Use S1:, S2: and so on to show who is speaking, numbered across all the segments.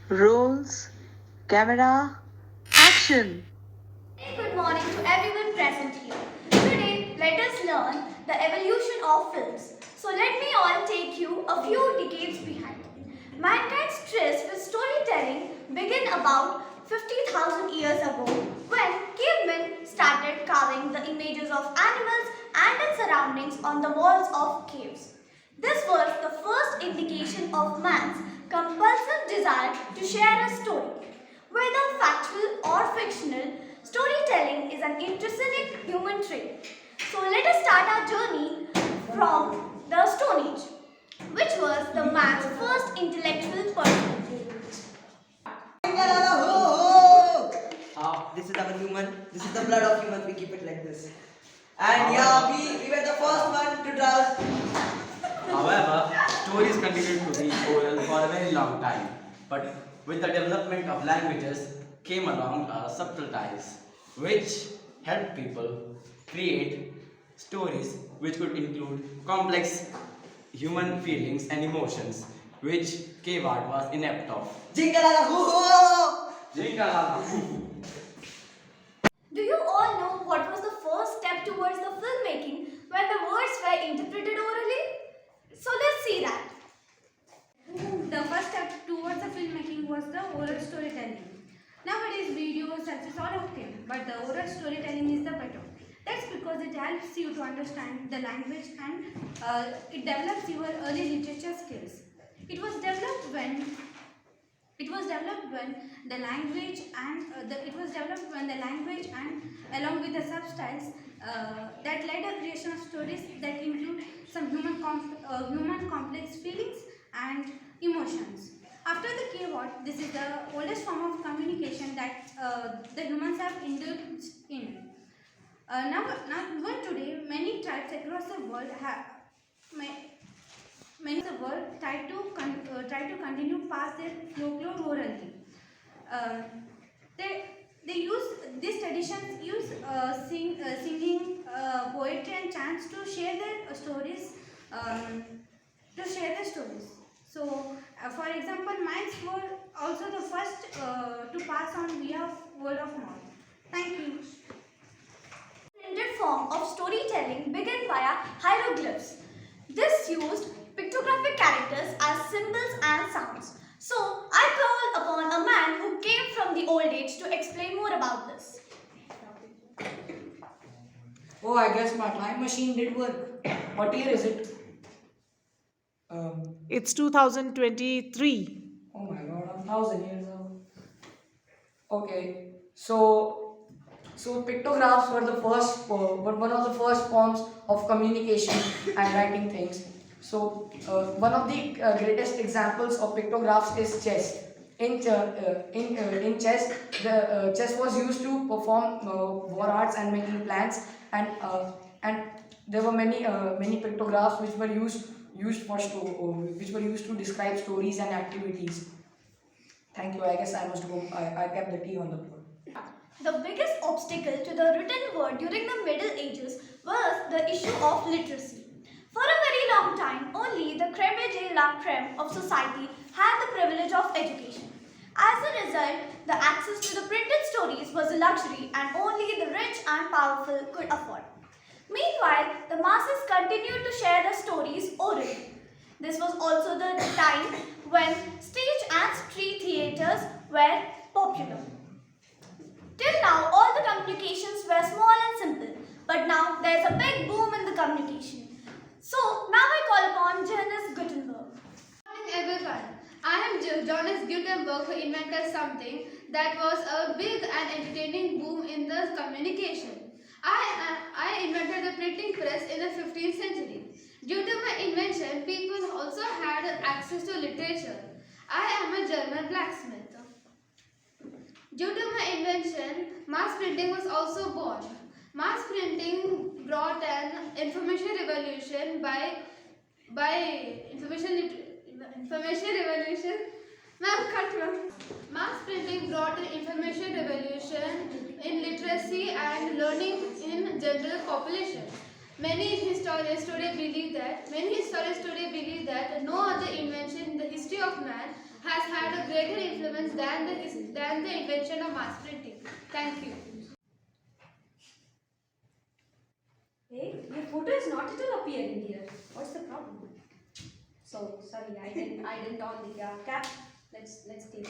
S1: Rolls, camera, action!
S2: Very good morning to everyone present here. Today, let us learn the evolution of films. So, let me all take you a few decades behind. Mankind's tryst with storytelling began about 50,000 years ago when cavemen started carving the images of animals and its surroundings on the walls of caves. This was the first indication of man's compulsive desire to share a story. Whether factual or fictional, storytelling is an intrinsic human trait. So let us start our journey from the Stone Age, which was the man's first intellectual pursuit.
S3: This is our human. This is the blood of human. We keep it like this. And yeah, we were the first one to draw.
S4: However, stories continued to be oral for a very long time. But with the development of languages came along subtle ties, which helped people create stories which could include complex human feelings and emotions, which cave art was inept of.
S3: Jingalala hoo hoo!
S4: Jingalala.
S2: Do you all know what was the first step towards the filmmaking when the words were interpreted orally? So let's see that.
S5: The first step towards the filmmaking was the oral storytelling. Nowadays, videos, such all okay, but the oral storytelling is the better. That's because it helps you to understand the language and it develops your early literature skills. It was developed when the language and along with the substyles that led a creation of stories that include some human complex feelings and emotions. After the cave art, this is the oldest form of communication that the humans have indulged in. Even today, many tribes across the world many of the world try to continue past their folklore orally. Uh, they use these traditions use singing, poetry, and chants to share their stories. So, for example, Mayans were also the first to pass on via word of mouth. Thank you.
S2: Printed form of storytelling began via hieroglyphs. This used pictographic characters as symbols and sounds. So, I call upon a man who came from the old age to explain more about this.
S6: Oh, I guess my time machine did work. What year is it?
S1: It's 2023.
S6: Oh my god, 1,000 years old. Okay, so pictographs were were one of the first forms of communication and writing things. So one of the greatest examples of pictographs is chess. In chess, the chess was used to perform war arts and making plans, and there were many pictographs which were which were used to describe stories and activities. Thank you. I guess I must go. I kept the tea on the floor.
S2: The biggest obstacle to the written word during the Middle Ages was the issue of literacy. For a very long time, only the creme de la creme of society had the privilege of education. As a result, the access to the printed stories was a luxury and only the rich and powerful could afford. Meanwhile, the masses continued to share the stories orally. This was also the time when stage and street theatres were popular. Till now, all the communications were small and simple, but now there is a big boom in the communication. So, now I call upon Johannes Gutenberg.
S7: Good morning everyone. I am Johannes Gutenberg who invented something that was a big and entertaining boom in the communication. I invented the printing press in the 15th century. Due to my invention, people also had access to literature. I am a German blacksmith. Due to my invention, mass printing was also born. Mass printing brought an information revolution by information revolution. Mass printing brought an information revolution in literacy and learning in general population. Many historians today believe that no other invention in the history of man has had a greater influence than the invention of mass printing. Thank you.
S8: Hey, your photo is not at all appearing here. What's the problem? So sorry, I didn't on the cap. Let's take.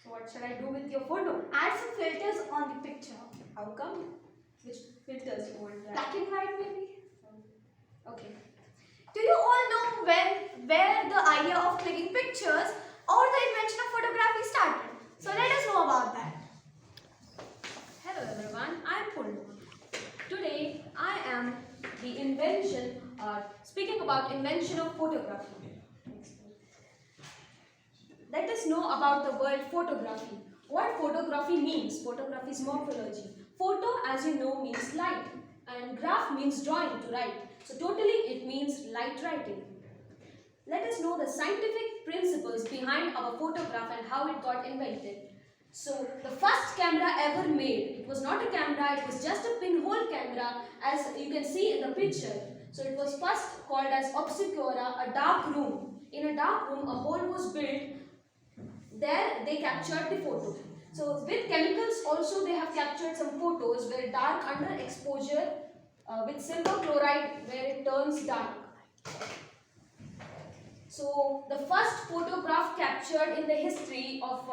S8: So what should I do with your photo?
S2: Add some filters on the picture.
S8: How come? Which filters you want to add?
S2: Black and white maybe.
S8: Okay.
S2: Do you all know where the idea of clicking pictures or the invention of photography started? So let us know about that.
S8: Hello everyone, I'm Purna. Today I am speaking about invention of photography. Let us know about the word photography. What photography means? Photography is morphology. Photo, as you know, means light, and graph means drawing, to write. So totally it means light writing. Let us know the scientific principles behind our photograph and how it got invented. So the first camera ever made, it was not a camera, it was just a pinhole camera, as you can see in the picture. So it was first called as obscura, a dark room. In a dark room, a hole was built. There they captured the photo. So with chemicals also they have captured some photos where dark under exposure with silver chloride where it turns dark. So the first photograph captured in the history of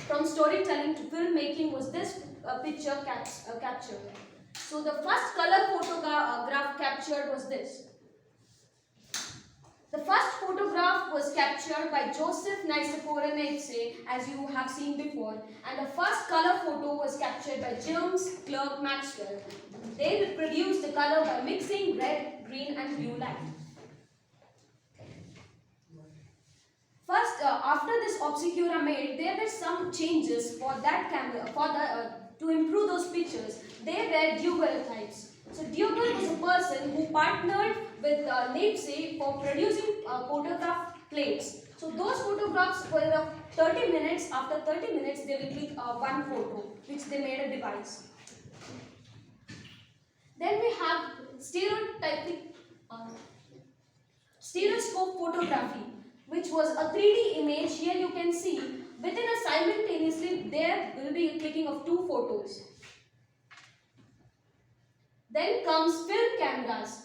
S8: from storytelling to filmmaking was this picture captured. So the first color photograph captured was this. The first photograph was captured by Joseph Nicephore-Niepce, as you have seen before, and the first color photo was captured by James Clerk Maxwell. They reproduced the color by mixing red, green and blue light. First, after this obscura made, there were some changes for that camera, to improve those pictures. They were daguerreotypes. So Dugald was a person who partnered with Niepce for producing photograph plates. So those photographs were of 30 minutes. After 30 minutes, they will click one photo, which they made a device. Then we have stereoscope photography, which was a 3D image. Here you can see within a simultaneously there will be a clicking of two photos. Then comes film cameras.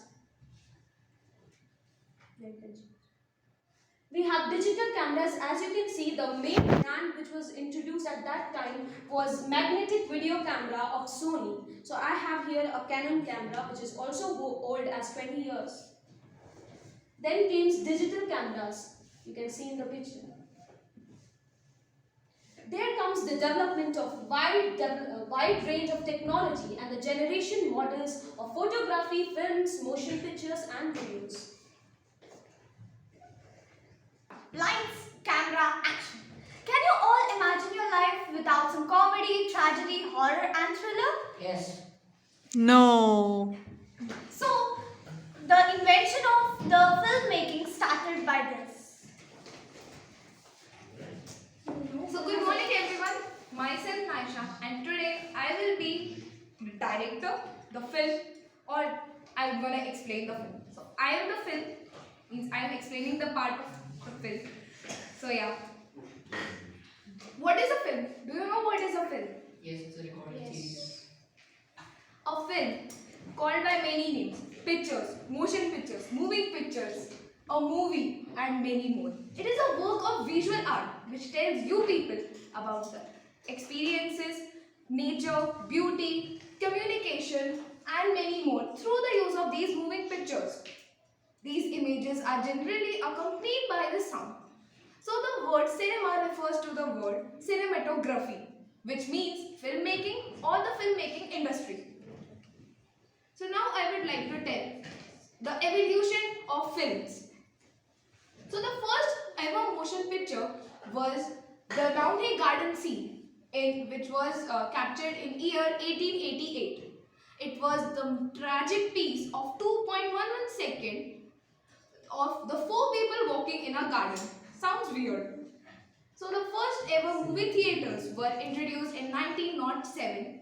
S8: We have digital cameras. As you can see, the main brand which was introduced at that time was magnetic video camera of Sony. So I have here a Canon camera which is also old as 20 years. Then came digital cameras. You can see in the picture. There comes the development of wide range of technology and the generation models of photography, films, motion pictures and videos.
S2: Lights, camera, action. Can you all imagine your life without some comedy, tragedy, horror and thriller?
S6: Yes.
S1: No.
S2: So, the invention of the filmmaking started by this.
S9: So good morning everyone, myself Naisha, and today I will be the director, the film, or I'm gonna explain the film. So I am the film, means I am explaining the part of the film. So yeah. What is a film? Do you know what is a film?
S6: Yes, it's a recorded series.
S9: A film called by many names: pictures, motion pictures, moving pictures, a movie and many more. It is a work of visual art which tells you people about the experiences, nature, beauty, communication and many more through the use of these moving pictures. These images are generally accompanied by the sound. So the word cinema refers to the word cinematography, which means filmmaking or the filmmaking industry. So now I would like to tell the evolution of films. So the first ever motion picture was the Roundhay Garden scene, which was captured in year 1888. It was the tragic piece of 2.11 second of the four people walking in a garden. Sounds weird. So the first ever movie theaters were introduced in 1907,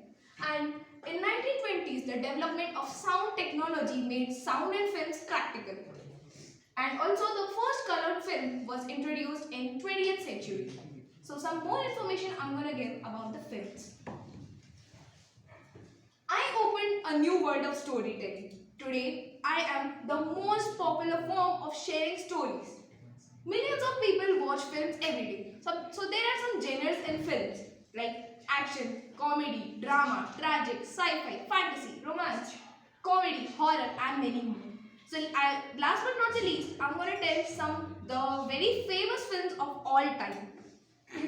S9: and in 1920s the development of sound technology made sound and films practical. And also the first colored film was introduced in 20th century. So some more information I'm going to give about the films. I opened a new world of storytelling. Today, I am the most popular form of sharing stories. Millions of people watch films every day. So there are some genres in films like action, comedy, drama, tragic, sci-fi, fantasy, romance, comedy, horror and many more. So last but not the least, I'm going to tell some the very famous films of all time.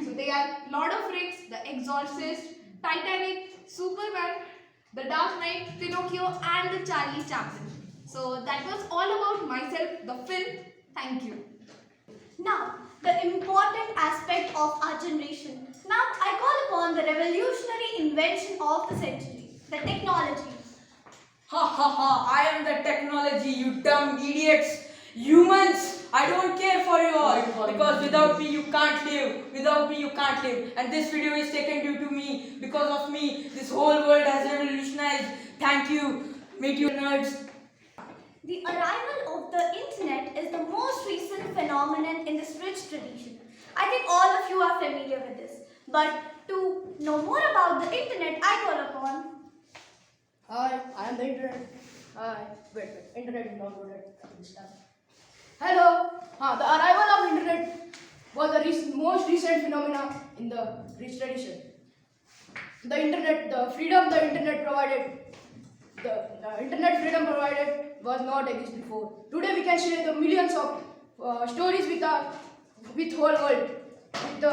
S9: So they are Lord of Rings, The Exorcist, Titanic, Superman, The Dark Knight, Pinocchio and the Charlie Chaplin. So that was all about myself, the film. Thank you.
S2: Now, the important aspect of our generation. Now, I call upon the revolutionary invention of the century, the technology.
S6: Ha ha ha, I am the technology, you dumb idiots. Humans, I don't care for you all. Because without me you can't live. Without me you can't live. And this video is taken due to me. Because of me, this whole world has revolutionized. Thank you. Meet you nerds.
S2: The arrival of the internet is the most recent phenomenon in this rich tradition. I think all of you are familiar with this. But to know more about the internet, I call upon.
S10: Hi, I am the internet. Hi, wait, internet is not good at this time. Hello, the arrival of internet was the most recent phenomena in the rich tradition. The internet, the freedom the internet provided, the internet freedom provided was not exist before. Today we can share the millions of stories with whole world with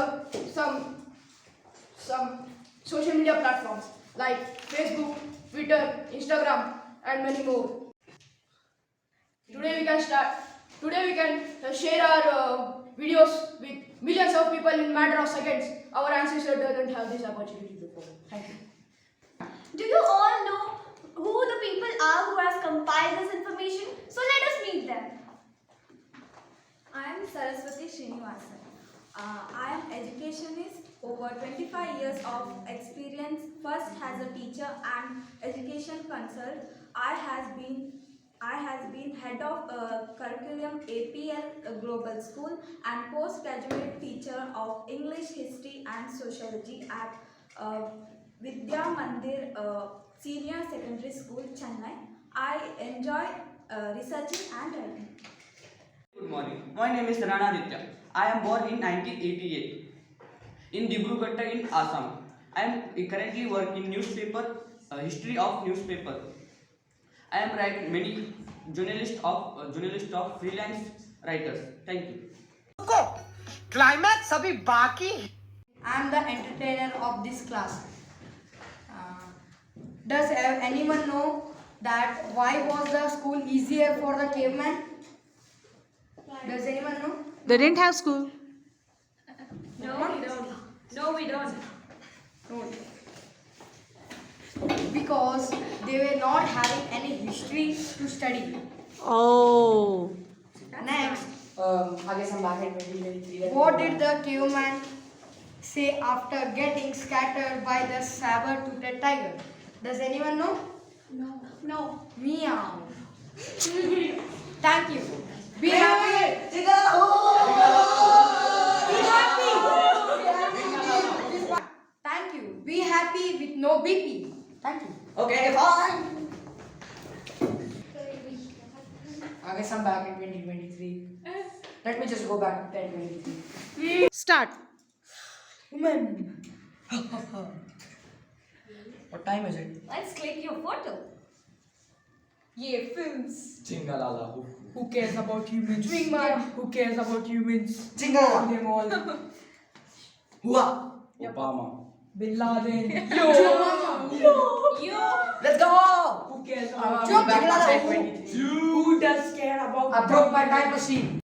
S10: some social media platforms like Facebook, Twitter, Instagram, and many more. Today we can share our videos with millions of people in matter of seconds. Our ancestors didn't have this opportunity before. Thank you.
S2: Do you all know who the people are who has compiled this information? So let us meet them.
S11: I am Saraswati Srinivasan. I am educationist, over 25 years of experience, first as a teacher and education consult. I has been head of curriculum APL Global School and postgraduate teacher of English, History and Sociology at Vidya Mandir Senior Secondary School, Chennai. I enjoy researching and writing.
S12: Good morning. My name is Ranaditya. I am born in 1988 in Dibrugarh in Assam. I am currently working in newspaper, history of newspaper. I am writing many journalist of freelance writers. Thank you.
S3: Climax abhi baki.
S10: I am the entertainer of this class. Does anyone know that why was the school easier for the caveman? Does anyone know?
S1: They didn't have school.
S8: No, we don't. No, we don't.
S10: Because they were not having any history to study.
S1: Oh.
S10: Next,
S6: I guess I'm back in 2023.
S10: what did the caveman say after getting scattered by the saber-toothed tiger? Does anyone know?
S2: No.
S10: Meow. Thank you. Be happy. Be happy. Thank you. Be happy with no BP. Thank you.
S3: Okay, fine.
S6: I guess I'm back in 2023. Let me just go back to 1023.
S1: Start.
S6: Woman. What time is it?
S8: Let's click your photo.
S9: Yeah, films.
S4: Chingalala.
S6: Who cares about humans? Who cares about humans?
S3: Jingle.
S6: Them all.
S3: Hua.
S4: Obama.
S6: Bin Laden.
S3: Let's go.
S6: Who cares
S3: I'm
S6: about
S3: back to
S6: Who does care about? I broke my time machine.